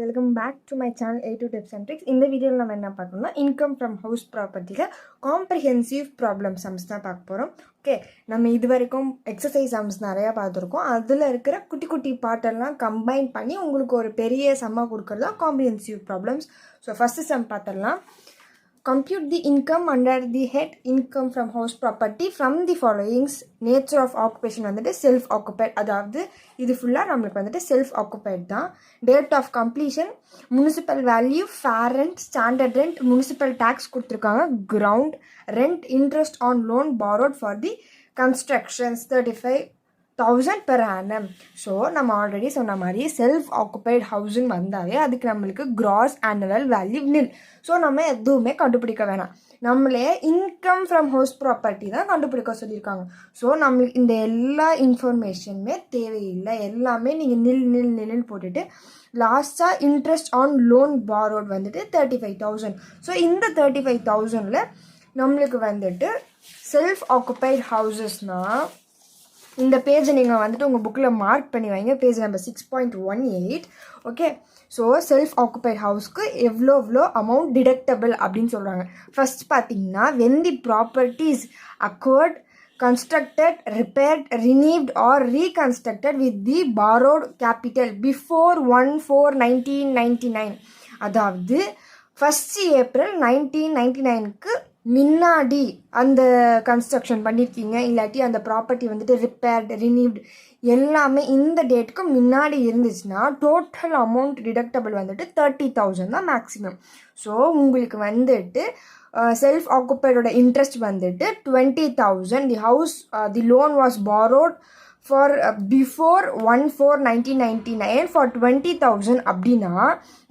Welcome back to my channel A2 tips and tricks. இந்த வீடியோவில் நம்ம என்ன பார்க்கணும்னா இன்கம் ஃப்ரம் ஹவுஸ் ப்ராப்பர்ட்டியில் காம்ப்ரிஹென்சிவ் ப்ராப்ளம் சம்ஸ் தான் பார்க்க போகிறோம். ஓகே, நம்ம இது வரைக்கும் எக்ஸசைஸ் சம்ஸ் நிறையா பார்த்துருக்கோம். அதில் இருக்கிற குட்டி குட்டி பாட்டெல்லாம் கம்பைன் பண்ணி உங்களுக்கு ஒரு பெரிய சம்மாக கொடுக்குறது தான் comprehensive problems. So first some பார்த்துடலாம். Compute the income under the head income from house property from the followings. Nature of occupation வந்துட்டு self occupied, அதாவது இது ஃபுல்லாக நம்மளுக்கு வந்துட்டு self occupied தான். Date of completion, municipal value, fair rent, standard rent, municipal tax கொடுத்துருக்காங்க, ground rent, interest on loan borrowed for the constructions 35,000 per annum. So நம்ம already சொன்ன மாதிரி செல்ஃப் ஆக்குபைட் ஹவுஸுன்னு வந்தாவே அதுக்கு நம்மளுக்கு கிராஸ் ஆனுவல் வேல்யூ நில். So நம்ம எதுவுமே கண்டுபிடிக்க வேணாம், நம்மளே இன்கம் ஃப்ரம் ஹவுஸ் ப்ராப்பர்ட்டி தான் கண்டுபிடிக்க சொல்லியிருக்காங்க. ஸோ நம்மளுக்கு இந்த எல்லா இன்ஃபர்மேஷனுமே தேவையில்லை, எல்லாமே நீங்கள் நில்னு போட்டுட்டு லாஸ்ட்டாக இன்ட்ரெஸ்ட் ஆன் லோன் பாரோட் வந்துட்டு 35,000. ஸோ இந்த 35,000ல் நம்மளுக்கு வந்துட்டு செல்ஃப் ஆக்குபைட் ஹவுசஸ்னால் இந்த பேஜை நீங்கள் வந்துட்டு உங்கள் புக்கில் மார்க் பண்ணி வைங்க, page number 6.18. Okay, so self occupied ஹவுஸ்க்கு எவ்வளோ அமௌண்ட் டிடக்டபிள் அப்படின்னு சொல்கிறாங்க. ஃபர்ஸ்ட் பார்த்தீங்கன்னா, when the properties acquired, constructed, repaired, renewed or reconstructed with the borrowed capital before 1/4/1999, அதாவது 1st April 1999க்கு முன்னாடி அந்த கன்ஸ்ட்ரக்ஷன் பண்ணியிருக்கீங்க, இல்லாட்டி அந்த ப்ராப்பர்ட்டி வந்துட்டு ரிப்பேர்டு ரினியூவ்டு எல்லாமே இந்த டேட்டுக்கு முன்னாடி இருந்துச்சுன்னா டோட்டல் அமௌண்ட் டிடக்டபிள் வந்துட்டு 30,000 தான் மேக்ஸிமம். ஸோ உங்களுக்கு வந்துட்டு செல்ஃப் ஆக்குபைடோட இன்ட்ரெஸ்ட் வந்துட்டு 20,000. The house the loan was borrowed for before 1/4/1999 for 20,000. அப்படின்னா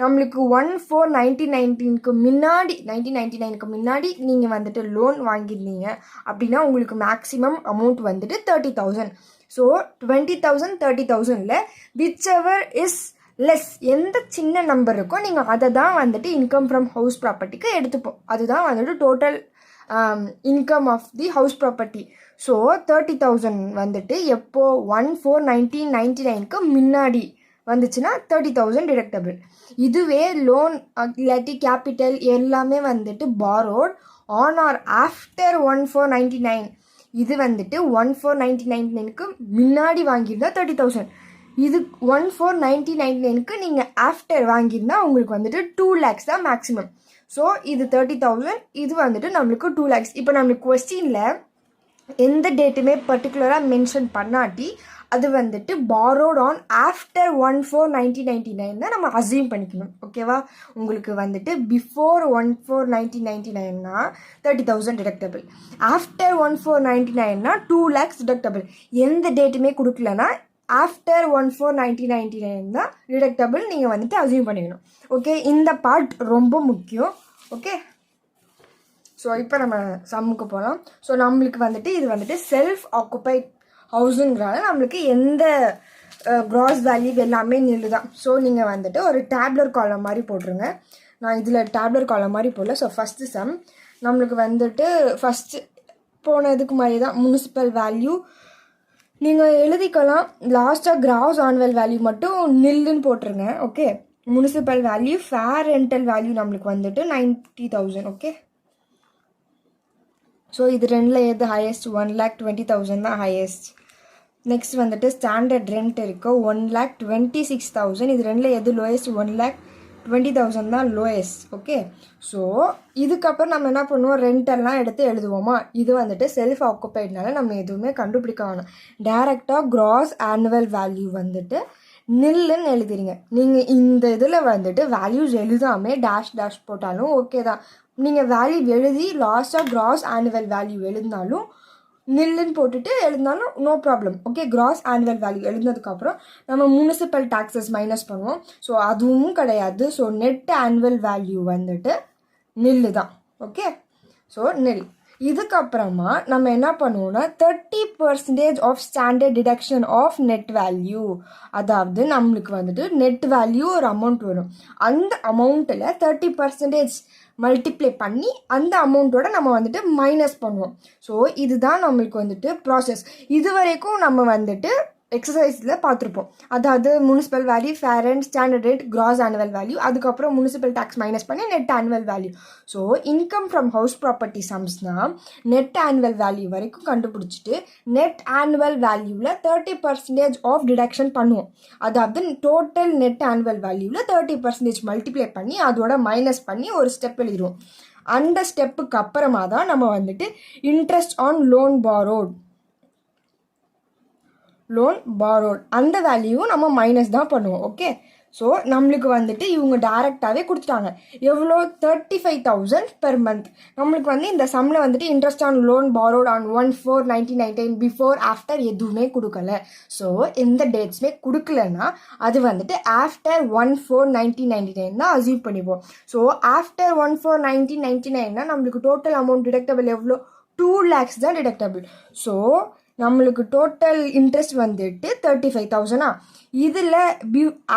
நம்மளுக்கு 1/4/1999க்கு முன்னாடி 1999க்கு முன்னாடி நீங்கள் வந்துட்டு லோன் வாங்கியிருந்தீங்க அப்படின்னா உங்களுக்கு மேக்ஸிமம் அமௌண்ட் வந்துட்டு 30,000. ஸோ 20,000 30,000ல் விச் எவர் இஸ் லெஸ், எந்த சின்ன நம்பர் இருக்கோ நீங்கள் அதை தான் வந்துட்டு இன்கம் ஃப்ரம் ஹவுஸ் ப்ராப்பர்ட்டிக்கு எடுத்துப்போம். அதுதான் வந்துட்டு total income of the house property. So 30,000 வந்துட்டு எப்போ 1/4/1999க்கு முன்னாடி வந்துச்சுன்னா 30,000 டிடக்டபிள். இதுவே லோன் இல்லாட்டி கேபிட்டல் எல்லாமே வந்துட்டு பாரோட் ஆன் ஆர் ஆஃப்டர் 1/4/1999, இது வந்துட்டு 1/4/1999க்கு முன்னாடி வாங்கியிருந்தா 30,000. இது 1/4/1999க்கு நீங்கள் ஆஃப்டர் வாங்கியிருந்தா உங்களுக்கு வந்துட்டு 2 lakhs தான் மேக்ஸிமம். ஸோ இது 30,000, இது வந்துட்டு நம்மளுக்கு 2 lakhs. இப்போ நம்மளுக்கு கொஸ்டினில் எந்த டேட்டுமே பர்டிகுலராக மென்ஷன் பண்ணாட்டி அது வந்துட்டு பாரோட் ஆன் ஆஃப்டர் 1/4/1999 தான் நம்ம அஸ்யூம் பண்ணிக்கணும். ஓகேவா, உங்களுக்கு வந்துட்டு பிஃபோர் 1/4/1999னா 30,000 டிடக்டபிள், ஆஃப்டர் 1/4/1999னா 2 lakhs டிடக்டபிள். எந்த டேட்டுமே கொடுக்கலனா ஆஃப்டர் 1/4/1999 தான் டிடக்டபிள் நீங்கள் வந்துட்டு அஸ்யூம் பண்ணிக்கணும். ஓகே, இந்த பார்ட் ரொம்ப முக்கியம். ஓகே, ஸோ இப்போ நம்ம சம்முக்கு போகலாம். ஸோ நம்மளுக்கு வந்துட்டு இது வந்துட்டு செல்ஃப் ஆக்குபைட் ஹவுஸுங்கிறனால நம்மளுக்கு எந்த க்ராஸ் வேல்யூ எல்லாமே நில்லு தான். ஸோ நீங்கள் வந்துட்டு ஒரு டேப்லர் காலம் மாதிரி போட்டுருங்க. நான் இதில் டேப்லர் காலம் மாதிரி போடல. ஸோ ஃபஸ்ட்டு சம் நம்மளுக்கு வந்துட்டு ஃபஸ்ட்டு போனதுக்கு மாதிரி தான் முனிசிபல் வேல்யூ நீங்கள் எழுதிக்கலாம். லாஸ்ட்டாக கிராஸ் ஆனுவல் வேல்யூ மட்டும் நில்லுன்னு போட்டுருங்க. Okay, municipal value, fair rental value நம்மளுக்கு வந்துட்டு 90,000. ஓகே, ஸோ இது ரெண்டில் எது ஹையஸ்ட்? 1,20,000 தான் ஹையஸ்ட். நெக்ஸ்ட் வந்துட்டு ஸ்டாண்டர்ட் ரெண்ட் இருக்கு 1,26,000. இது ரெண்டில் எது லோயஸ்ட்? 1,20,000 தான் லோயஸ்ட். ஓகே, ஸோ இதுக்கப்புறம் நம்ம என்ன பண்ணுவோம், ரெண்டெல்லாம் எடுத்து எழுதுவோமா. இது வந்துட்டு செல்ஃப் ஆக்குபைட்னால நம்ம எதுவுமே கண்டுபிடிக்க வேணாம், டேரெக்டாக கிராஸ் ஆனுவல் வேல்யூ வந்துட்டு நில்லுன்னு எழுதிடுங்க. நீங்கள் இந்த இதில் வந்துட்டு வேல்யூஸ் எழுதாமே டேஷ் போட்டாலும் ஓகே தான். நீங்கள் வேல்யூ எழுதி லாஸ்ட்டாக கிராஸ் ஆனுவல் வேல்யூ எழுதினாலும் நில்லுன்னு போட்டுட்டு எழுதினாலும் no problem. Okay, gross annual value எழுதினதுக்கப்புறம் நம்ம முனிசிபல் டாக்ஸஸ் மைனஸ் பண்ணுவோம். ஸோ அதுவும் கிடையாது. ஸோ நெட் ஆனுவல் வேல்யூ வந்துட்டு நில்லு தான். ஓகே, ஸோ நில். இதுக்கப்புறமா நம்ம என்ன பண்ணுவோம்னா 30% of standard deduction of net value, அதாவது நம்மளுக்கு வந்துட்டு நெட் வேல்யூ ஒரு அமௌண்ட் வரும். அந்த அமௌண்ட்டில் 30% மல்டிப்ளை பண்ணி அந்த அமௌண்ட்டோட நம்ம வந்துட்டு மைனஸ் பண்ணுவோம். ஸோ இதுதான் நம்மளுக்கு வந்துட்டு ப்ராசஸ். இது வரைக்கும் நம்ம வந்துட்டு எக்ஸசைஸில் பார்த்துருப்போம். அதாவது municipal value, fair and standard rate, gross annual value, அதுக்கப்புறம் முனிசிபல் டேக்ஸ் மைனஸ் பண்ணி net annual value. So income from house property சம்ஸ்னால் நெட் ஆனுவல் வேல்யூ வரைக்கும் கண்டுபிடிச்சிட்டு நெட் ஆனுவல் வேல்யூவில் 30% ஆஃப் டிடக்ஷன் பண்ணுவோம். அதாவது டோட்டல் நெட் ஆனுவல் வேல்யூவில் 30% மல்டிப்ளை பண்ணி அதோட மைனஸ் பண்ணி ஒரு ஸ்டெப் எழுதிடுவோம். அந்த ஸ்டெப்புக்கு அப்புறமா தான் நம்ம வந்துட்டு இன்ட்ரெஸ்ட் ஆன் லோன் பாரோட் அந்த வேல்யூவும் நம்ம மைனஸ் தான் பண்ணுவோம். ஓகே, ஸோ நம்மளுக்கு வந்துட்டு இவங்க டேரெக்டாகவே கொடுத்துட்டாங்க. எவ்வளோ? 35,000 பெர் மந்த். நம்மளுக்கு வந்து இந்த சம்மில் வந்துட்டு interest on loan borrowed on 1/4/1999 before after எதுவுமே கொடுக்கல. ஸோ எந்த டேட்ஸுமே கொடுக்கலன்னா அது வந்துட்டு ஆஃப்டர் 1/4/1999 தான் அசீவ் பண்ணிப்போம். ஸோ ஆஃப்டர் 1/4/1999னா நம்மளுக்கு டோட்டல் அமௌண்ட் டிடக்டபிள் எவ்வளோ? 2 lakhs தான் டிடக்டபிள். ஸோ நம்மளுக்கு டோட்டல் இன்ட்ரெஸ்ட் வந்துட்டு 35,000. இதில்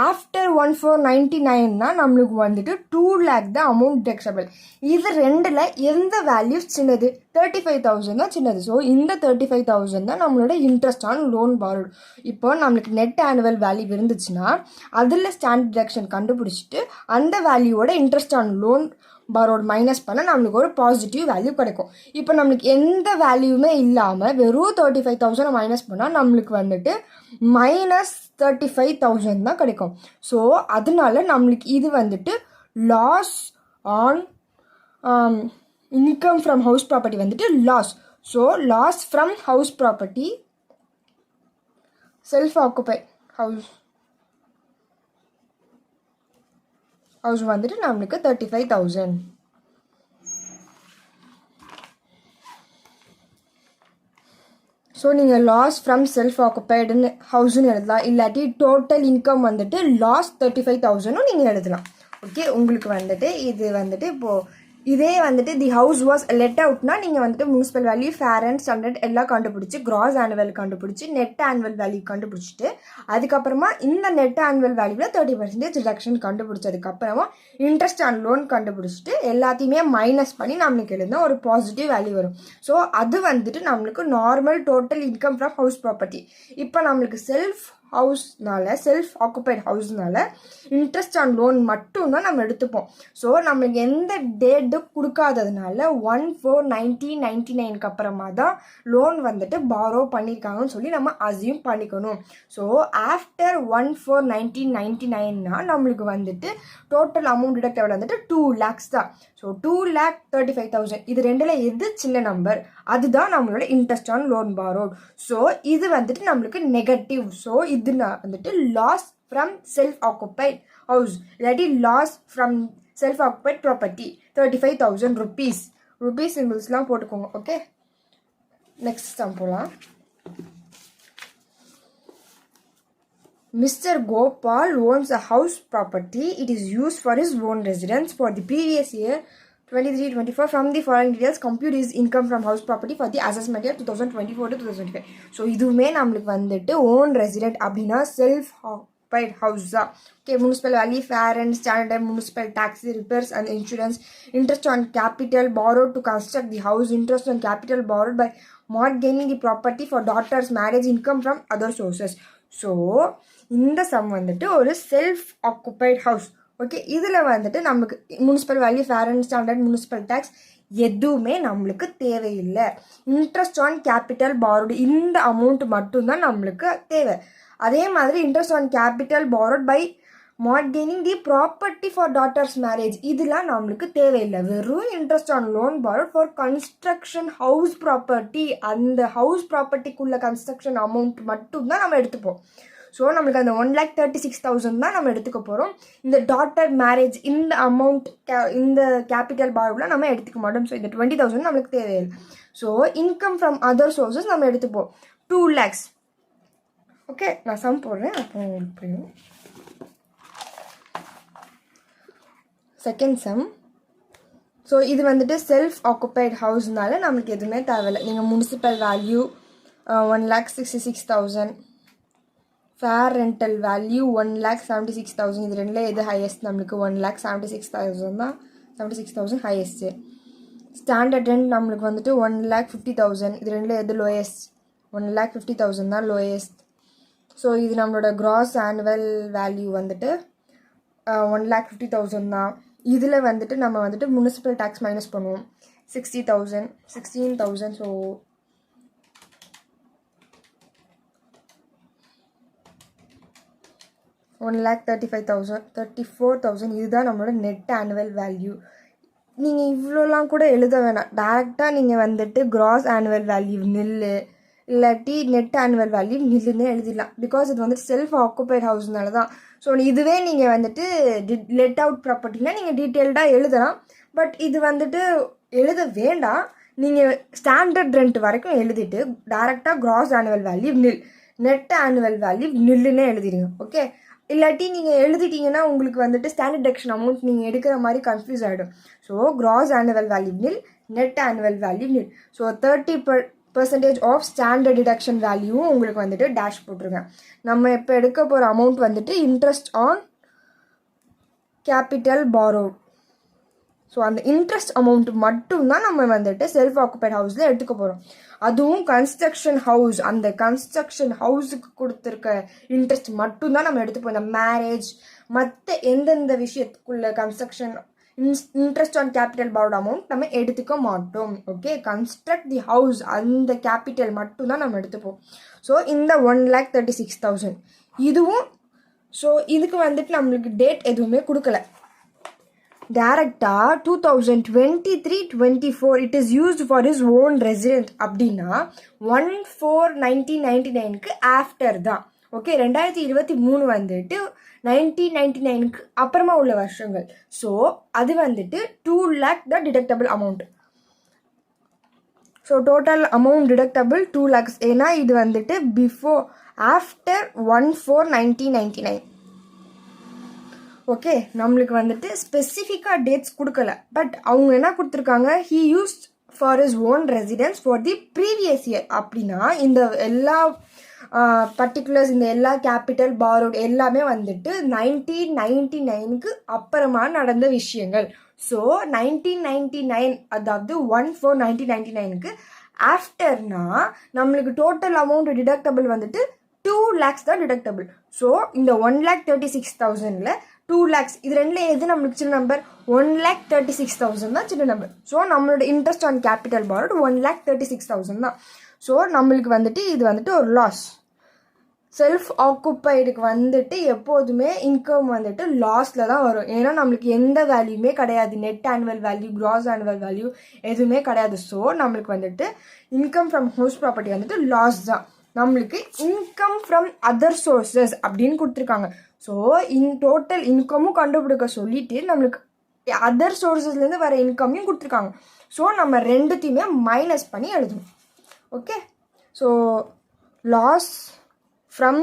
ஆஃப்டர் 1/4/99னா நம்மளுக்கு வந்துட்டு 2 lakh தான் அமௌண்ட் டிடக்டபிள். இது ரெண்டில் எந்த வேல்யூ சின்னது? 35,000 தான் சின்னது. ஸோ இந்த 35,000 தான் நம்மளோட இன்ட்ரெஸ்ட் ஆன் லோன் பாரோட். இப்போ நம்மளுக்கு நெட் ஆனுவல் வேல்யூ இருந்துச்சுன்னா அதில் ஸ்டாண்டர்ட் டிடக்ஷன் கண்டுபிடிச்சிட்டு அந்த வேல்யூவோட interest on loan borrowed minus பண்ண நம்மளுக்கு ஒரு பாசிட்டிவ் வேல்யூ கிடைக்கும். இப்போ நம்மளுக்கு எந்த வேல்யூமே இல்லாமல் வெறும் 35,000 மைனஸ் பண்ணால் நம்மளுக்கு வந்துட்டு -35,000 தான் கிடைக்கும். ஸோ அதனால நம்மளுக்கு இது வந்துட்டு loss on income from house property வந்துட்டு loss. So loss from house property self occupy house வந்துட்டு நம்மளுக்கு 35,000. ஸோ நீங்கள் லாஸ் ஃப்ரம் செல்ஃப் ஆக்குபைடுன்னு ஹவுஸ்ன்னு எழுதலாம். இல்லாட்டி டோட்டல் இன்கம் வந்துட்டு லாஸ் 35,000னும் நீங்கள் எழுதலாம். ஓகே, உங்களுக்கு வந்துட்டு இது வந்துட்டு இப்போது இதே வந்துட்டு தி ஹவுஸ் வாஸ் லெட் அவுட்னா நீங்கள் வந்துட்டு municipal value, fair and standard எல்லாம் கண்டுபிடிச்சி கிராஸ் ஆனுவல் கண்டுபிடிச்சி நெட் ஆனுவல் வேல்யூ கண்டுபிடிச்சிட்டு அதுக்கப்புறமா இந்த நெட் ஆனுவல் வேல்யூவில் 30% டிடக்ஷன் கண்டுபிடிச்சதுக்கப்புறமா இன்ட்ரெஸ்ட் ஆன் லோன் கண்டுபிடிச்சிட்டு எல்லாத்தையுமே மைனஸ் பண்ணி நம்மளுக்கு எழுதினா ஒரு பாசிட்டிவ் வேல்யூ வரும். ஸோ அது வந்துட்டு நம்மளுக்கு normal total income from house property. இப்போ நம்மளுக்கு செல்ஃப் ஆக்குபைட் ஹவுஸ்னால இன்ட்ரெஸ்ட் ஆன் லோன் மட்டும் தான் நம்ம எடுத்துப்போம். ஸோ நம்மளுக்கு எந்த டேட்டு கொடுக்காததுனால 1/4/1999 அப்புறமா தான் லோன் வந்துட்டு பாரோ பண்ணியிருக்காங்கன்னு சொல்லி நம்ம அசியூம் பண்ணிக்கணும். ஸோ ஆஃப்டர் 1/4/1999னா நம்மளுக்கு வந்துட்டு டோட்டல் அமௌண்ட் டிடக்டபிள் வந்துட்டு 2 lakhs தான். ஸோ 2,35,000 இது ரெண்டில் எது சின்ன நம்பர் அதுதான் நம்மளோட interest on loan borrowed. So இது வந்துட்டு நம்மளுக்கு நெகட்டிவ். ஸோ இது வந்துட்டு loss from self occupied house இல்லாட்டி loss from self occupied property 35,000 rupees சிம்பிள்ஸ்லாம் போட்டுக்கோங்க. ஓகே, நெக்ஸ்ட் சம் போகலாம். Mr. Gopal owns a house property. It is used for his own residence for the previous year 23-24. From the following details, compute his income from house property for the assessment year 2024 to 2025. So இதுவுமே நம்மளுக்கு வந்துட்டு own resident அப்படின்னா self occupied house தான். Okay, municipal value, fair and standard, municipal tax, repairs and insurance, interest on capital borrowed to construct the house, interest on capital borrowed by mortgaging the property for daughter's marriage, income from other sources. So இந்த sum வந்துட்டு ஒரு self occupied house. Okay, இதில் வந்துட்டு நமக்கு municipal value, fair and standard, municipal tax எதுவுமே நம்மளுக்கு தேவையில்லை. Interest on capital பாரோடு இந்த அமௌண்ட் மட்டும்தான் நம்மளுக்கு தேவை. அதே மாதிரி interest on capital borrowed by mortgaging the property for daughter's marriage இதெல்லாம் நம்மளுக்கு தேவையில்லை. வெறும் interest on loan borrowed for construction house property, அந்த ஹவுஸ் ப்ராப்பர்ட்டிக்குள்ள கன்ஸ்ட்ரக்ஷன் அமௌண்ட் மட்டும்தான் நம்ம எடுத்துப்போம். ஸோ நம்மளுக்கு அந்த 1,36,000 தான் நம்ம எடுத்துக்க போகிறோம். இந்த டாட்டர் மேரேஜ் இந்த அமௌண்ட் இந்த கேபிட்டல் பாரோட்லாம் நம்ம எடுத்துக்க மாட்டோம். ஸோ இந்த 20,000 நம்மளுக்கு தேவையில்லை. So income from other sources நம்ம எடுத்துப்போம் 2 lakhs. ஓகே, நான் சம் போடுறேன் அப்போ உங்களுக்கு புரியும். Second sum. ஸோ இது வந்துட்டு செல்ஃப் ஆக்குபைட் ஹவுஸ்னால நம்மளுக்கு எதுவுமே தேவையில்லை. நீங்கள் municipal value 1,66,000, fair rental value 1,76,000, இது ரெண்டில் எது ஹையஸ்ட்? நம்மளுக்கு 1,76,000 தான். 76,000 ஹையஸ்ட்டு. ஸ்டாண்டர்ட் ரெண்ட் நம்மளுக்கு வந்துட்டு 1,50,000, இது ரெண்டில் எது லோயஸ்ட்? 1,50,000 தான் லோயஸ்ட். ஸோ இது நம்மளோட கிராஸ் ஆனுவல் வேல்யூ வந்துட்டு 1,50,000 தான். இதில் வந்துட்டு நம்ம வந்துட்டு முனிசிபல் டேக்ஸ் மைனஸ் பண்ணுவோம் 16,000. ஸோ 1,35,000 இதுதான் நம்மளோட நெட் ஆனுவல் வேல்யூ. நீங்கள் இவ்வளோலாம் கூட எழுத வேணாம், டேரெக்டாக நீங்கள் வந்துட்டு கிராஸ் ஆனுவல் வேல்யூ நில்லு இல்லாட்டி நெட் ஆனுவல் வேல்யூ நில்லுன்னு எழுதிடலாம். பிகாஸ் இது வந்துட்டு செல்ஃப் ஆக்குபைட் ஹவுஸ்னால தான். ஸோ இதுவே நீங்கள் வந்துட்டு லெட் அவுட் ப்ராப்பர்ட்டினா நீங்கள் டீட்டெயில்டாக எழுதலாம். பட் இது வந்துட்டு எழுத வேண்டாம், நீங்கள் ஸ்டாண்டர்ட் ரெண்ட் வரைக்கும் எழுதிட்டு டேரெக்டாக கிராஸ் ஆனுவல் வேல்யூ நில், நெட் ஆனுவல் வேல்யூ நில்லுன்னு எழுதிடுங்க. ஓகே, இல்லாட்டி நீங்கள் எழுதிட்டீங்கன்னா உங்களுக்கு வந்துட்டு ஸ்டாண்டர்ட் டெக்ஷன் அமௌண்ட் நீங்கள் எடுக்கிற மாதிரி கன்ஃபியூஸ் ஆகிடும். ஸோ கிராஸ் ஆனுவல் வேல்யூ நில், நெட் ஆனுவல் வேல்யூ நில். ஸோ 30% ஆஃப் ஸ்டாண்டர்ட் டிடக்ஷன் வேல்யூவும் உங்களுக்கு வந்துட்டு டேஷ் போட்டிருக்கேன். நம்ம இப்போ எடுக்க போகிற அமௌண்ட் வந்துட்டு interest on capital borrowed. So அந்த இன்ட்ரெஸ்ட் அமௌண்ட் மட்டும்தான் நம்ம வந்துட்டு செல்ஃப் ஆக்குபைட் ஹவுஸில் எடுத்துக்க போகிறோம். அதுவும் கன்ஸ்ட்ரக்ஷன் ஹவுஸ், அந்த கன்ஸ்ட்ரக்ஷன் ஹவுஸுக்கு கொடுத்துருக்க இன்ட்ரெஸ்ட் மட்டும்தான் நம்ம எடுத்துப்போம். இந்த மேரேஜ் மற்ற எந்தெந்த விஷயத்துக்குள்ள construction interest on capital borrowed amount நம்ம எடுத்துக்க மாட்டோம். ஓகே, கன்ஸ்ட்ரக்ட் தி ஹவுஸ் அந்த கேபிட்டல் மட்டும்தான் நம்ம எடுத்துப்போம். ஸோ இந்த 1,36,000 இதுவும். ஸோ இதுக்கு வந்துட்டு நம்மளுக்கு டேட் எதுவுமே கொடுக்கல. டேரெக்டாக 2023-24 it is used for his own resident அப்படின்னா 1/4/1999 ஆஃப்டர் தான். ஓகே, 2023 வந்துட்டு 1999 அப்புறமா உள்ள வருஷங்கள். ஸோ அது வந்துட்டு 2 lakh தான் deductible amount. So total amount deductible 2 lakhs. ஏன்னா இது வந்துட்டு ஆஃப்டர் 1/4/1999. ஓகே, நம்மளுக்கு வந்துட்டு ஸ்பெசிஃபிக்காக டேட்ஸ் கொடுக்கல. பட் அவங்க என்ன கொடுத்துருக்காங்க, he used for his own residence for the previous year. அப்படின்னா இந்த எல்லா பர்டிகுலர்ஸ், இந்த எல்லா கேபிட்டல் பாரோட் எல்லாமே வந்துட்டு 1999 அப்புறமா நடந்த விஷயங்கள். ஸோ 1999 அதாவது 1/4/1999 ஆஃப்டர்னா நம்மளுக்கு டோட்டல் அமௌண்ட் டிடக்டபிள் வந்துட்டு 2 lakhs தான் டிடக்டபிள். ஸோ இந்த 1,36,000ல் 2 lakhs இது ரெண்டில் எது நம்மளுக்கு சின்ன நம்பர்? 1,36,000 தான் சின்ன நம்பர். ஸோ நம்மளோட இன்ட்ரெஸ்ட் ஆன் கேபிட்டல் பாரோட் 1,36,000 தான். ஸோ நம்மளுக்கு வந்துட்டு இது வந்துட்டு ஒரு லாஸ். செல்ஃப் ஆக்குப்பைடுக்கு வந்துட்டு எப்போதுமே இன்கம் வந்துட்டு லாஸில் தான் வரும். ஏன்னா நம்மளுக்கு எந்த வேல்யூமே கிடையாது, net annual value cross annual value எதுவுமே கிடையாது. ஸோ நம்மளுக்கு வந்துட்டு இன்கம் ஃப்ரம் ஹவுஸ் ப்ராப்பர்ட்டி வந்துட்டு லாஸ் தான். நம்மளுக்கு இன்கம் ஃப்ரம் அதர் சோர்சஸ் அப்படின்னு கொடுத்துருக்காங்க. ஸோ டோட்டல் இன்கமும் கண்டுபிடிக்க சொல்லிட்டு நம்மளுக்கு அதர் சோர்சஸ்லேருந்து வர இன்கமையும் கொடுத்துருக்காங்க. ஸோ நம்ம ரெண்டுத்தையுமே மைனஸ் பண்ணி எழுதணும். Okay, so loss from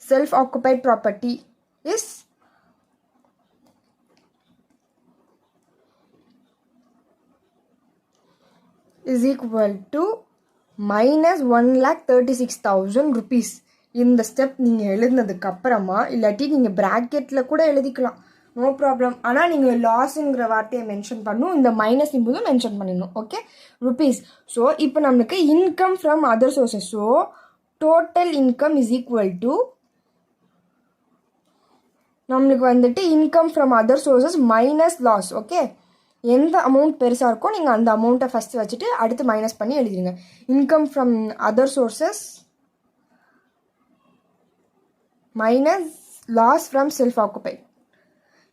self-occupied property is equal to minus 1,36,000 rupees. இந்த ஸ்டெப் நீங்கள் எழுதினதுக்கு அப்புறமா இல்லாட்டி நீங்கள் ப்ராக்கெட்டில் கூட எழுதிக்கலாம், நோ ப்ராப்ளம். ஆனால் நீங்கள் லாஸுங்கிற வார்த்தையை மென்ஷன் பண்ணணும், இந்த மைனஸ் சிம்பிளும் மென்ஷன் பண்ணிடணும். Okay, rupees. ஸோ இப்போ நம்மளுக்கு income from other sources. So total income is equal to நம்மளுக்கு வந்துட்டு income from other sources minus loss. Okay, எந்த அமௌண்ட் பெருசாக இருக்கோ நீங்கள் அந்த அமௌண்ட்டை ஃபஸ்ட்டு வச்சுட்டு அடுத்து மைனஸ் பண்ணி எழுதிடுங்க. Income from other sources minus loss from self occupied.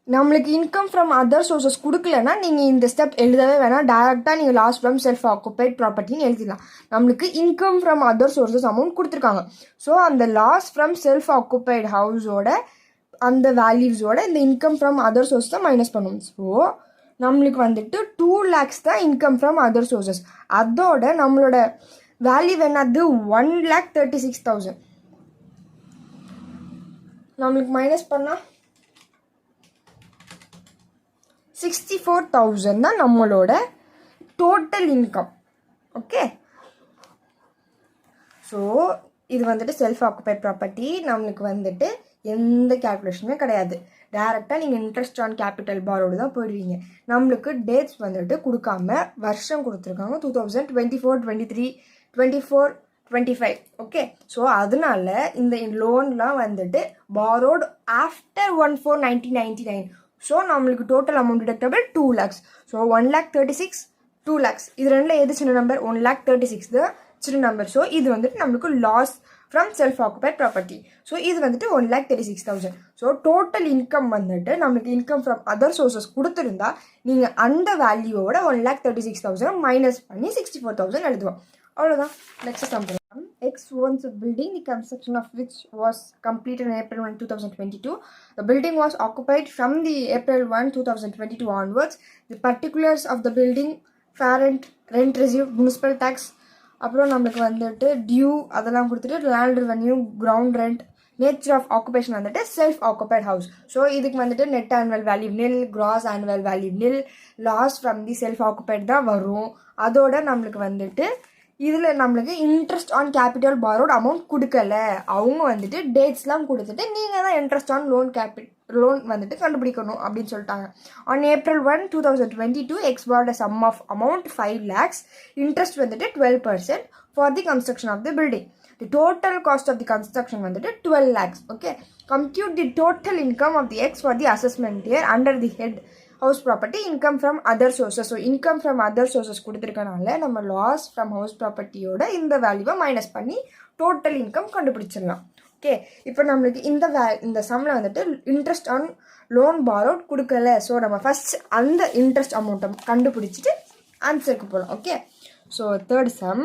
நம்மளுக்கு இன்கம் ஃப்ரம் அதர் சோர்சஸ் கொடுக்கலன்னா நீங்கள் இந்த ஸ்டெப் எழுதவே வேணாம், டேரெக்டாக நீங்கள் லாஸ் ஃப்ரம் செல்ஃப் ஆக்குபைட் ப்ராப்பர்ட்டின்னு எழுதிடலாம். நம்மளுக்கு income from other sources amount கொடுத்துருக்காங்க. ஸோ அந்த லாஸ் ஃப்ரம் செல்ஃப் ஆக்குபைட் ஹவுஸோட அந்த வேல்யூஸோட இந்த இன்கம் ஃப்ரம் அதர் சோர்ஸ் தான் மைனஸ் பண்ணுவோம். ஸோ நம்மளுக்கு வந்துட்டு 2 lakhs தான் இன்கம் ஃப்ரம் அதர் சோர்சஸ். அதோட நம்மளோட வேல்யூ என்னது? 1,36,000. நம்மளுக்கு மைனஸ் பண்ணால் 64,000 தான் நம்மளோட டோட்டல் இன்கம். ஓகே, ஸோ இது வந்துட்டு செல்ஃப் ஆக்குபைட் ப்ராப்பர்ட்டி. நம்மளுக்கு வந்துட்டு எந்த கேல்குலேஷனுமே கிடையாது, டேரெக்டாக நீங்கள் இன்ட்ரெஸ்ட் ஆன் கேபிட்டல் பாரோடு தான் போயிடுவீங்க. நம்மளுக்கு டேட்ஸ் வந்துட்டு கொடுக்காம வருஷம் கொடுத்துருக்காங்க 2024, 23, 24 25. ஓகே, ஸோ அதனால இந்த லோன்லாம் வந்துட்டு பாரோட் ஆஃப்டர் 1/4/1999. ஸோ நம்மளுக்கு total amount deductible 2 lakhs. So 1,36,000 2 lakhs. இது ரெண்டில் எது சின்ன நம்பர்? 1,36,000 தான் சின்ன நம்பர். ஸோ இது வந்துட்டு நம்மளுக்கு loss from self occupied property. So இது வந்துட்டு 1,36,000. ஸோ டோட்டல் இன்கம் வந்துட்டு நம்மளுக்கு இன்கம் ஃப்ரம் அதர் சோர்சஸ் கொடுத்துருந்தா நீங்கள் அந்த வேல்யூவோட 1,36,000 மைனஸ் பண்ணி 64,000 எழுதுவோம். அவ்வளோதான். Next sum. X owns a building, the construction of which was completed on April 1, 2022. The building was occupied from the April 1, 2022 onwards. The particulars of the building, rent received, municipal tax, அப்புறம் நம்மளுக்கு வந்துட்டு due அதெல்லாம் கொடுத்துட்டு land revenue, ground rent, nature of occupation வந்துட்டு self occupied house. So இதுக்கு வந்துட்டு net annual value nil, gross annual value nil, loss from the self occupied தான் வரும். அதோட நம்மளுக்கு வந்துட்டு இதில் நம்மளுக்கு interest on capital borrowed amount கொடுக்கல. அவங்க வந்துட்டு டேட்ஸ்லாம் கொடுத்துட்டு நீங்கள் தான் இன்ட்ரெஸ்ட் ஆன் லோன் வந்துட்டு கண்டுபிடிக்கணும் அப்படின்னு சொல்லிட்டாங்க. On April 1, 2022 X borrowed a sum of amount 5 lakhs. Interest வந்துட்டு 12% for the construction of the building. The total cost of the construction வந்துட்டு 12 lakhs. Okay, compute the total income of the X for the assessment year under the head house property income from other sources. So income from other sources கொடுத்துருக்கனால நம்ம loss from house ப்ராப்பர்ட்டியோட இந்த வேல்யூவை minus பண்ணி total income கண்டுபிடிச்சிடலாம். Okay, இப்போ நம்மளுக்கு இந்த சம்மில் வந்துட்டு இன்ட்ரெஸ்ட் ஆன் லோன் பாரோட் கொடுக்கல. ஸோ நம்ம ஃபஸ்ட் அந்த இன்ட்ரெஸ்ட் அமௌண்ட்டை கண்டுபிடிச்சிட்டு ஆன்சருக்கு போகலாம். Okay, so third sum.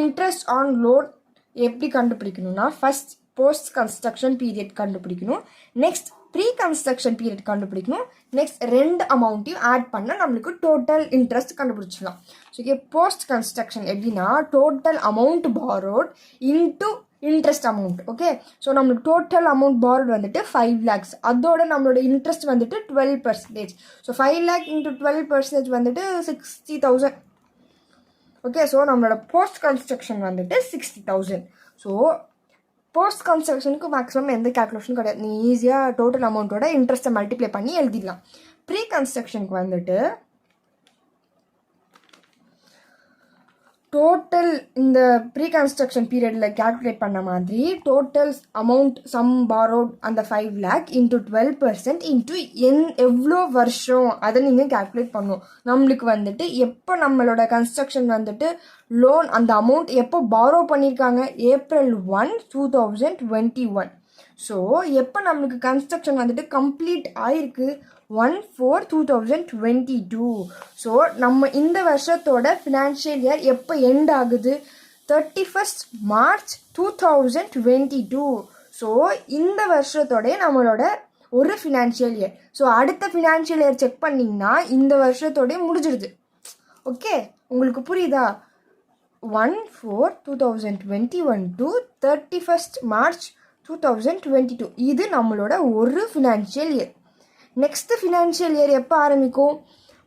Interest on loan எப்படி கண்டுபிடிக்கணும்னா ஃபஸ்ட் போஸ்ட் கன்ஸ்ட்ரக்ஷன் பீரியட் கண்டுபிடிக்கணும், நெக்ஸ்ட் ப்ரீ கன்ஸ்ட்ரக்ஷன் பீரியட் கண்டுபிடிக்கணும், நெக்ஸ்ட் ரெண்டு அமௌண்ட்டையும் ஆட் பண்ணால் நம்மளுக்கு டோட்டல் இன்ட்ரெஸ்ட் கண்டுபிடிச்சிடலாம். ஸோ ஓகே, போஸ்ட் கன்ஸ்ட்ரக்ஷன் எப்படின்னா total amount borrowed into interest amount. Okay, so நம்மளுக்கு டோட்டல் அமௌண்ட் பாரோட் வந்துட்டு 5 lakhs. அதோட நம்மளோட இன்ட்ரெஸ்ட் வந்துட்டு 12%. ஸோ 5 lakh இன்ட்டு 12% வந்துட்டு 60,000. ஓகே, ஸோ நம்மளோட போஸ்ட் கன்ஸ்ட்ரக்ஷன் வந்துட்டு 60,000. ஸோ போஸ்ட் கன்ஸ்ட்ரக்ஷனுக்கு மேக்ஸிமம் எந்த கேல்குலேஷனும் கிடையாது. நீ ஈஸியாக டோட்டல் அமௌண்ட்டோட இன்ட்ரெஸ்ட்டை மல்டிப்ளை பண்ணி எழுதிடலாம். ப்ரீ கன்ஸ்ட்ரக்ஷனுக்கு வந்துட்டு டோட்டல் இந்த ப்ரீ கன்ஸ்ட்ரக்ஷன் பீரியடில் கேல்குலேட் பண்ண மாதிரி டோட்டல் அமௌண்ட் சம் பாரோட் அந்த 5 lakh இன்ட்டு 12% இன்ட்டு எவ்வளோ வருஷம் அதை நீங்கள் கேல்குலேட் பண்ணணும். நம்மளுக்கு வந்துட்டு எப்போ நம்மளோட கன்ஸ்ட்ரக்ஷன் வந்துட்டு லோன் அந்த அமௌண்ட் எப்போ பாரோ பண்ணியிருக்காங்க? April 1, 2021. ஸோ எப்போ நம்மளுக்கு கன்ஸ்ட்ரக்ஷன் வந்துட்டு கம்ப்ளீட் ஆயிருக்கு? 1/4/2022. ஸோ நம்ம இந்த வருஷத்தோட ஃபினான்ஷியல் இயர் எப்போ எண்ட் ஆகுது? 31st March 2022. ஸோ இந்த வருஷத்தோடைய நம்மளோட ஒரு ஃபினான்ஷியல் இயர். ஸோ அடுத்த ஃபினான்ஷியல் இயர் செக் பண்ணிங்கன்னா இந்த வருஷத்தோடைய முடிஞ்சிடுது. ஓகே, உங்களுக்கு புரியுதா? 1/4/2021 to 31st March 2022 இது நம்மளோட ஒரு financial year. Next financial year எப்போ ஆரம்பிக்கும்?